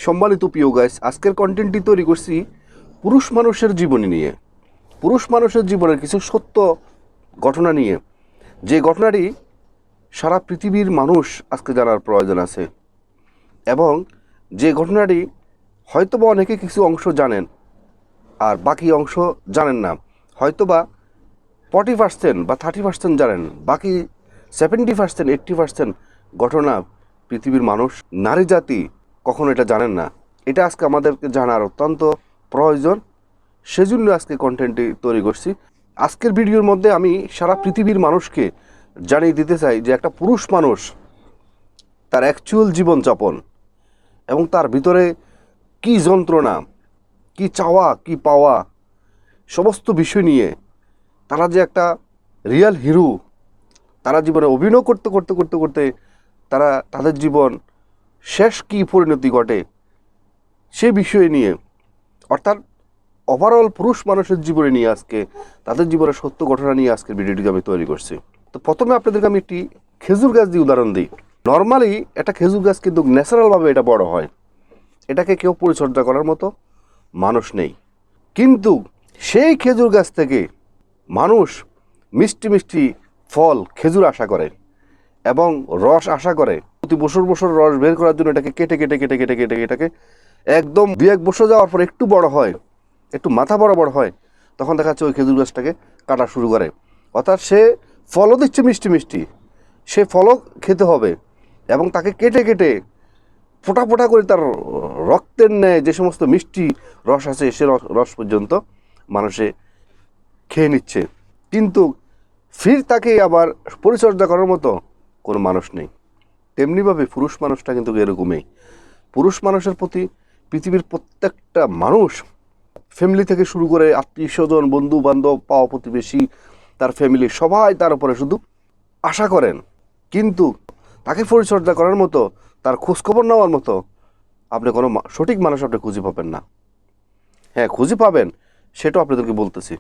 সম্মানিত প্রিয় গাইস, আজকের কন্টেন্টটি তৈরি করছি পুরুষ মানুষের জীবনী নিয়ে। পুরুষ মানুষের জীবনের কিছু সত্য ঘটনা নিয়ে, যে ঘটনাটি সারা পৃথিবীর মানুষ আজকে জানার প্রয়োজন আছে, এবং যে ঘটনাটি হয়তোবা অনেকে কিছু অংশ জানেন আর বাকি অংশ জানেন না। হয়তোবা 40% বা 30% জানেন, বাকি 70%, 80% ঘটনা পৃথিবীর মানুষ, নারী জাতি কখনো এটা জানেন না। এটা আজকে আমাদেরকে জানার অত্যন্ত প্রয়োজন, সেজন্য আজকে কন্টেন্টটি তৈরি করছি। আজকের ভিডিওর মধ্যে আমি সারা পৃথিবীর মানুষকে জানিয়ে দিতে চাই যে একটা পুরুষ মানুষ তার অ্যাকচুয়াল জীবনযাপন এবং তার ভিতরে কি যন্ত্রণা, কি চাওয়া, কি পাওয়া, সমস্ত বিষয় নিয়ে তারা যে একটা রিয়েল হিরো, তারা জীবনে অভিনয় করতে করতে করতে করতে তারা তাদের জীবন শেষ কী পরিণতি ঘটে সে বিষয় নিয়ে, অর্থাৎ ওভারঅল পুরুষ মানুষের জীবনে নিয়ে আজকে তাদের জীবনের সত্য ঘটনা নিয়ে আজকের ভিডিওটিকে আমি তৈরি করছি। তো প্রথমে আপনাদেরকে আমি একটি খেজুর গাছ দিয়ে উদাহরণ দিই। নর্মালি একটা খেজুর গাছ কিন্তু ন্যাচারালভাবে এটা বড় হয়, এটাকে কেউ পরিচর্যা করার মতো মানুষ নেই। কিন্তু সেই খেজুর গাছ থেকে মানুষ মিষ্টি মিষ্টি ফল খেজুর আশা করে এবং রস আশা করে। প্রতি বছর বছর রস বের করার জন্য এটাকে কেটে কেটে কেটে কেটে কেটে এটাকে একদম 2-1 বছর যাওয়ার পর একটু বড় হয়, একটু মাথা বরাবর হয়, তখন দেখা যাচ্ছে ওই খেজুর গাছটাকে কাটা শুরু করে। অর্থাৎ সে ফলও দিচ্ছে মিষ্টি মিষ্টি, সে ফলও খেতে হবে এবং তাকে কেটে কেটে ফোঁটা ফোঁটা করে তার রক্তের ন্যায় যে সমস্ত মিষ্টি রস আছে সে রস পর্যন্ত মানুষে খেয়ে নিচ্ছে। কিন্তু ফির তাকে আবার পরিচর্যা করার মতো কোনো মানুষ নেই। তেমনিভাবে পুরুষ মানুষটা কিন্তু এরকমই। পুরুষ মানুষের প্রতি পৃথিবীর প্রত্যেকটা মানুষ, ফ্যামিলি থেকে শুরু করে আত্মীয় স্বজন, বন্ধু বান্ধব, পাওয়া প্রতিবেশী, তার ফ্যামিলি, সবাই তার উপরে শুধু আশা করেন। কিন্তু তাকে পরিচর্যা করার মতো, তার খোঁজখবর নেওয়ার মতো আপনি কোনো সঠিক মানুষ আপনি খুঁজে পাবেন না। হ্যাঁ, খুঁজে পাবেন, সেটাও আপনাদেরকে বলতেছি।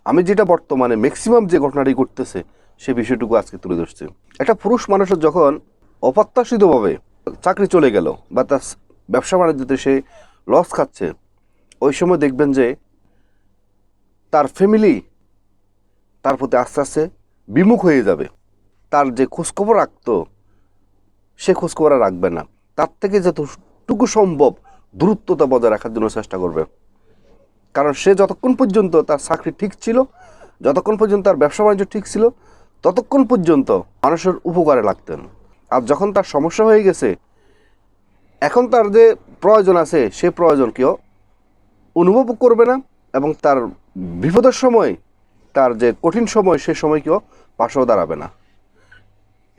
আমি যেটা বর্তমানে ম্যাক্সিমাম যে ঘটনাটি ঘটতেছে সে বিষয়টুকু আজকে তুলে ধরছি। একটা পুরুষ মানুষের যখন অপ্রত্যাশিতভাবে চাকরি চলে গেল বা তার ব্যবসা বাণিজ্যতে সে লস খাচ্ছে, ওই সময় দেখবেন যে তার ফ্যামিলি তার প্রতি আস্তে আস্তে বিমুখ হয়ে যাবে। তার যে খোঁজখবর রাখতো সে খোঁজখবর আর রাখবে না। তার থেকে যতটুকু সম্ভব দূরত্বতা বজায় রাখার জন্য চেষ্টা করবে। কারণ সে যতক্ষণ পর্যন্ত তার চাকরি ঠিক ছিল, যতক্ষণ পর্যন্ত তার ব্যবসা বাণিজ্য ঠিক ছিল, ততক্ষণ পর্যন্ত মানুষের উপকারে লাগতেন। আর যখন তার সমস্যা হয়ে গেছে, এখন তার যে প্রয়োজন আছে সে প্রয়োজন কেউ অনুভব করবে না, এবং তার বিপদের সময়, তার যে কঠিন সময়, সে সময় কেউ পাশেও দাঁড়াবে না।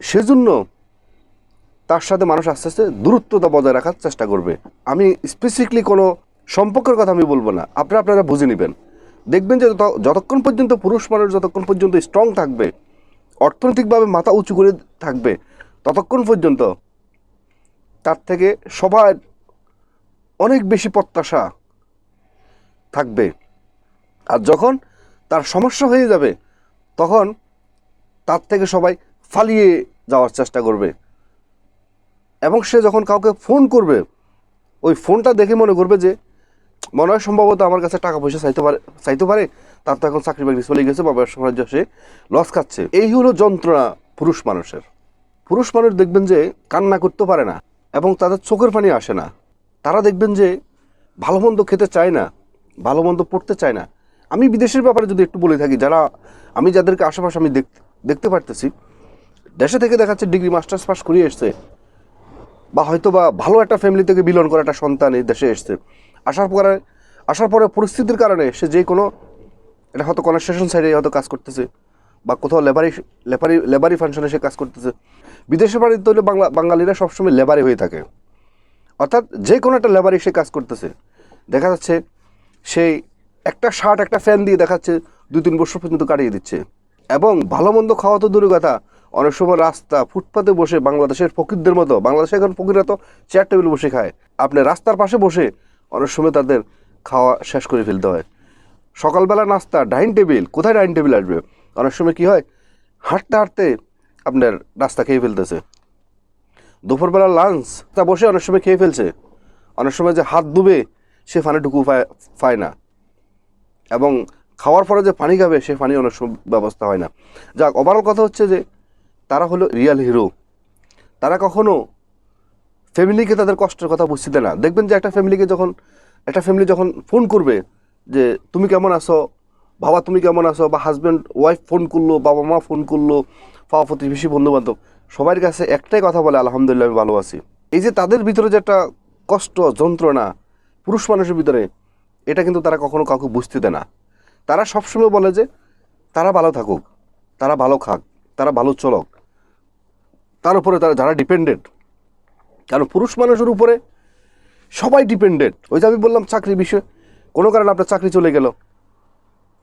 সেজন্য তার সাথে মানুষ আস্তে আস্তে দূরত্বতা বজায় রাখার চেষ্টা করবে। আমি স্পেসিফিকলি কোনো সম্পর্কের কথা আমি বলবো না, আপনারা বুঝে নেবেন। দেখবেন যে যতক্ষণ পর্যন্ত পুরুষ মানুষ যতক্ষণ পর্যন্ত স্ট্রং থাকবে, অর্থনৈতিকভাবে মাথা উঁচু করে থাকবে, ততক্ষণ পর্যন্ত তার থেকে সবার অনেক বেশি প্রত্যাশা থাকবে। আর যখন তার সমস্যা হয়ে যাবে, তখন তার থেকে সবাই পালিয়ে যাওয়ার চেষ্টা করবে। এবং সে যখন কাউকে ফোন করবে, ওই ফোনটা দেখে মনে করবে যে মনে হয় সম্ভবত আমার কাছে টাকা পয়সা চাইতে পারে, তার তো এখন চাকরি বাকরি চলে গেছে বা ব্যবসা বাণিজ্য সে লস খাচ্ছে। এই হলো যন্ত্রণা পুরুষ মানুষের। পুরুষ মানুষ দেখবেন যে কান্না করতে পারে না এবং তাদের চোখের পানি আসে না। তারা দেখবেন যে ভালো মন্দ খেতে চায় না, ভালো মন্দ পড়তে চায় না। আমি বিদেশের ব্যাপারে যদি একটু বলে থাকি, আমি যাদেরকে আশেপাশে আমি দেখতে পারতেছি, দেশে থেকে দেখাচ্ছে ডিগ্রি মাস্টার্স পাস করিয়ে এসছে, বা হয়তো বা ভালো একটা ফ্যামিলি থেকে বিলং করা একটা সন্তান এই দেশে এসছে। আসার পরে পরিস্থিতির কারণে সে যে কোনো, এটা হয়তো কনস্ট্রাকশন সাইডে হয়তো কাজ করতেছে, বা কোথাও লেবারি ফাংশনে সে কাজ করতেছে। বিদেশে বাড়িতে হলে বাঙালিরা সবসময় লেবারি হয়ে থাকে, অর্থাৎ যে কোনো একটা লেবারি সে কাজ করতেছে। দেখা যাচ্ছে সেই একটা শার্ট, একটা ফ্যান দিয়ে দেখাচ্ছে 2-3 বছর পর্যন্ত কাটিয়ে দিচ্ছে। এবং ভালো মন্দ খাওয়া তো দূরের কথা, অনেক সময় রাস্তা ফুটপাতে বসে বাংলাদেশের ফকিরদের মতো, বাংলাদেশে এখন ফকিররা তো চেয়ার টেবিল বসে খায়, আপনি রাস্তার পাশে বসে অনেক সময় তাদের খাওয়া শেষ করে ফেলতে হয়। সকালবেলা নাস্তা ডাইনিং টেবিল, কোথায় ডাইনিং টেবিল আসবে? অনেক সময় কী হয়, হাঁটতে হাঁটতে আপনার নাস্তা খেয়ে ফেলতেছে। দুপুরবেলা লাঞ্চ তা বসে অনেক সময় খেয়ে ফেলছে। অনেক সময় যে হাত ধুবে সে পানিটুকু পায় না, এবং খাওয়ার পরে যে পানি খাবে সে পানি অনেক সময় ব্যবস্থা হয় না। যাক, ওভারঅল কথা হচ্ছে যে তারা হলো রিয়েল হিরো। তারা কখনো ফ্যামিলিকে তাদের কষ্টের কথা বুঝতে দেয় না। দেখবেন যে একটা ফ্যামিলি যখন ফোন করবে যে তুমি কেমন আছো, বাবা তুমি কেমন আছো, বা হাজব্যান্ড ওয়াইফ ফোন করলো, বাবা মা ফোন করলো, পাড়া প্রতিবেশী বন্ধুবান্ধব, সবার কাছে একটাই কথা বলে, আলহামদুলিল্লাহ আমি ভালো আছি। এই যে তাদের ভিতরে যে একটা কষ্ট যন্ত্রণা পুরুষ মানুষের ভিতরে, এটা কিন্তু তারা কখনো কাউকে বুঝতে দেয় না। তারা সবসময় বলে যে তারা ভালো থাকুক, তারা ভালো খাক, তারা ভালো চলক, তার উপরে তারা যারা ডিপেন্ডেন্ট। কারণ পুরুষ মানুষের উপরে সবাই ডিপেন্ডেন্ট। ওই যে আমি বললাম চাকরি বিষয়ে, কোনো কারণে আপনার চাকরি চলে গেল,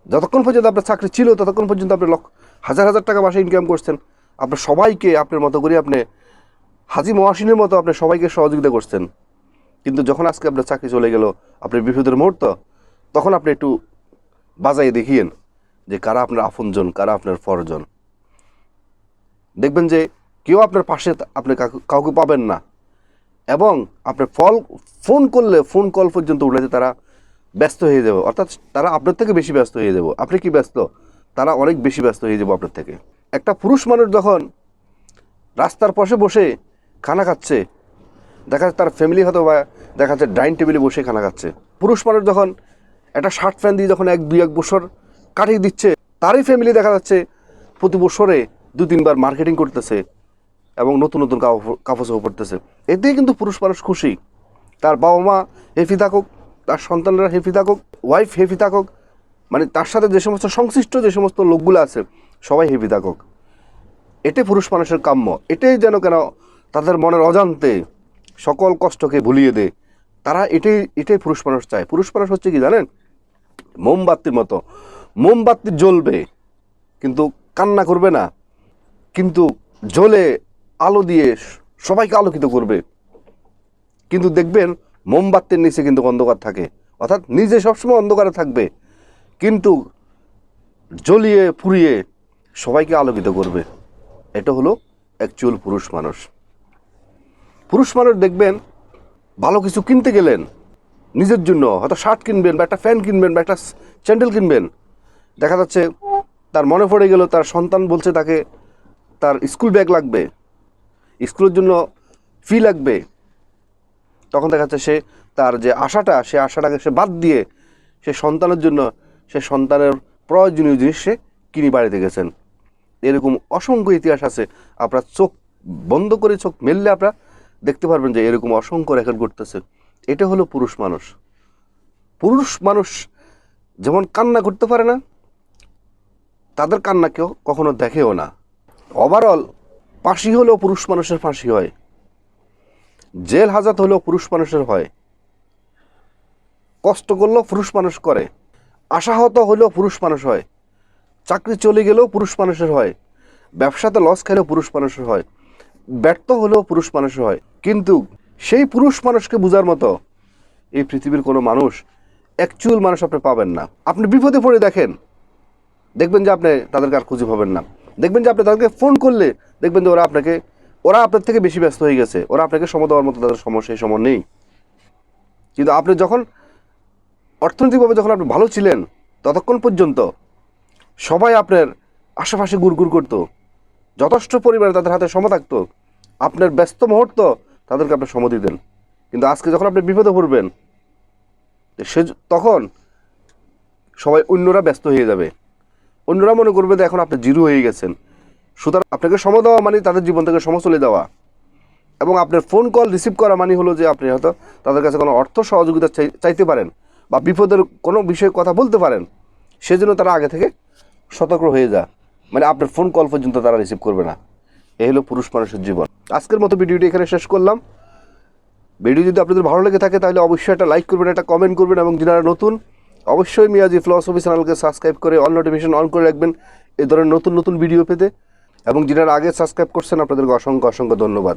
যতক্ষণ পর্যন্ত আপনার চাকরি ছিল ততক্ষণ পর্যন্ত আপনি হাজার হাজার টাকা মাসে ইনকাম করছেন, আপনার সবাইকে আপনার মতো করে আপনি হাজি মহাসিনের মতো আপনি সবাইকে সহযোগিতা করছেন। কিন্তু যখন আজকে আপনার চাকরি চলে গেল, আপনার বিপদের মুহূর্ত, তখন আপনি একটু বাজাই দেখিয়েন যে কারা আপনার আপনজন, কারা আপনার পরজন। দেখবেন যে কেউ আপনার পাশে আপনি কাউকে পাবেন না, এবং আপনার ফোন করলে ফোন কল পর্যন্ত উঠাতে তারা ব্যস্ত হয়ে যাবে, অর্থাৎ তারা আপনার থেকে বেশি ব্যস্ত হয়ে যাব। আপনি কি ব্যস্ত, তারা অনেক বেশি ব্যস্ত হয়ে যাবে আপনার থেকে। একটা পুরুষ মানুষ যখন রাস্তার পাশে বসে খানা খাচ্ছে, দেখা যাচ্ছে তার ফ্যামিলি হয়তো বা দেখা যাচ্ছে ডাইনিং টেবিলে বসে খানা খাচ্ছে। পুরুষ মানুষ যখন একটা শার্ট প্যান্ট দিয়ে যখন এক বছর কাটিয়ে দিচ্ছে, তারই ফ্যামিলি দেখা যাচ্ছে প্রতি বছরে 2-3 বার মার্কেটিং করতেছে এবং নতুন নতুন কাপড় চোপড় পরতেছে। এতেই কিন্তু পুরুষ মানুষ খুশি। তার বাবা মা হেফি থাকুক, তার সন্তানরা হেফি থাকুক, ওয়াইফ হেফি থাকুক, মানে তার সাথে যে সমস্ত সংশ্লিষ্ট যে সমস্ত লোকগুলো আছে সবাই হেফি থাকুক, এটাই পুরুষ মানুষের কাম্য। এটাই যেন কেন তাদের মনের অজান্তে সকল কষ্টকে ভুলিয়ে দেয়। তারা এটাই পুরুষ মানুষ চায়। পুরুষ মানুষ হচ্ছে কি জানেন, মোমবাতির মতো। মোমবাতি জ্বলবে কিন্তু কান্না করবে না, কিন্তু জ্বলে আলো দিয়ে সবাইকে আলোকিত করবে। কিন্তু দেখবেন মোমবাতির নিচে কিন্তু অন্ধকার থাকে, অর্থাৎ নিজে সবসময় অন্ধকারে থাকবে, কিন্তু জ্বলিয়ে পুড়িয়ে সবাইকে আলোকিত করবে। এটা হলো অ্যাকচুয়াল পুরুষ মানুষ। পুরুষ মানুষ দেখবেন ভালো কিছু কিনতে গেলেন, নিজের জন্য হয়তো শার্ট কিনবেন, বা একটা ফ্যান কিনবেন, বা একটা স্যান্ডেল কিনবেন, দেখা যাচ্ছে তার মনে পড়ে গেল তার সন্তান বলছে তাকে তার স্কুল ব্যাগ লাগবে, স্কুলের জন্য ফি লাগবে, তখন দেখা যাচ্ছে সে তার যে সে আশাটাকে সে বাদ দিয়ে সে সন্তানের জন্য সে সন্তানের প্রয়োজনীয় জিনিস সে কিনে বাড়িতে গেছেন। এরকম অসংখ্য ইতিহাস আছে। আপনার চোখ বন্ধ করে চোখ মেললে আপনারা দেখতে পারবেন যে এরকম অসংখ্য রেকর্ড করতেছে। এটা হলো পুরুষ মানুষ। পুরুষ মানুষ যেমন কান্না করতে পারে না, তাদের কান্না কেউ কখনো দেখেও না। ওভারঅল ফাঁসি হলেও পুরুষ মানুষের ফাঁসি হয়, জেল হাজত হলেও পুরুষ মানুষের হয়, কষ্ট করলেও পুরুষ মানুষ করে, আশাহত হলেও পুরুষ মানুষ হয়, চাকরি চলে গেলেও পুরুষ মানুষের হয়, ব্যবসাতে লস খেলেও পুরুষ মানুষের হয়, ব্যর্থ হলেও পুরুষ মানুষের হয়। কিন্তু সেই পুরুষ মানুষকে বোঝার মতো এই পৃথিবীর কোনো মানুষ, অ্যাকচুয়াল মানুষ আপনি পাবেন না। আপনি বিপদে পড়ে দেখবেন যে আপনি তাদেরকে আর খুঁজে পাবেন না। দেখবেন যে আপনি তাদেরকে ফোন করলে দেখবেন যে ওরা আপনার থেকে বেশি ব্যস্ত হয়ে গেছে, ওরা আপনাকে সময় দেওয়ার মতো তাদের সেই সময় নেই। কিন্তু আপনি যখন অর্থনৈতিকভাবে যখন আপনি ভালো ছিলেন, ততক্ষণ পর্যন্ত সবাই আপনার আশেপাশে গুড়গুড় করতো, যথেষ্ট পরিমাণে তাদের হাতে সময় থাকতো, আপনার ব্যস্ত মুহূর্ত তাদেরকে আপনি সময় দিতেন। কিন্তু আজকে যখন আপনি বিপদে পড়বেন, তখন সবাই অন্যরা ব্যস্ত হয়ে যাবে, অন্যরা মনে করবে যে এখন আপনি জিরো হয়ে গেছেন। সুতরাং আপনাকে সময় দেওয়া মানে তাদের জীবন থেকে সময় চলে যাওয়া, এবং আপনার ফোন কল রিসিভ করা মানে হলো যে আপনি হয়তো তাদের কাছে কোনো অর্থ সহযোগিতা চাইতে পারেন, বা বিপদের কোনো বিষয়ে কথা বলতে পারেন, সেজন্য তারা আগে থেকে সতর্ক হয়ে যায়, মানে আপনার ফোন কল পর্যন্ত তারা রিসিভ করবে না। এই হলো পুরুষ মানুষের জীবন। আজকের মতো ভিডিওটি এখানে শেষ করলাম। ভিডিও যদি আপনাদের ভালো লেগে থাকে তাহলে অবশ্যই একটা লাইক করবেন, একটা কমেন্ট করবেন, এবং যারা নতুন অবশ্যই মিয়াজি ফিলসফি চ্যানেলকে সাবস্ক্রাইব করে অল নোটিফিকেশন অন করে রাখবেন এই ধরনের নতুন নতুন ভিডিও পেতে। এবং যারা আগে সাবস্ক্রাইব করছেন আপনাদেরকে অসংখ্য ধন্যবাদ।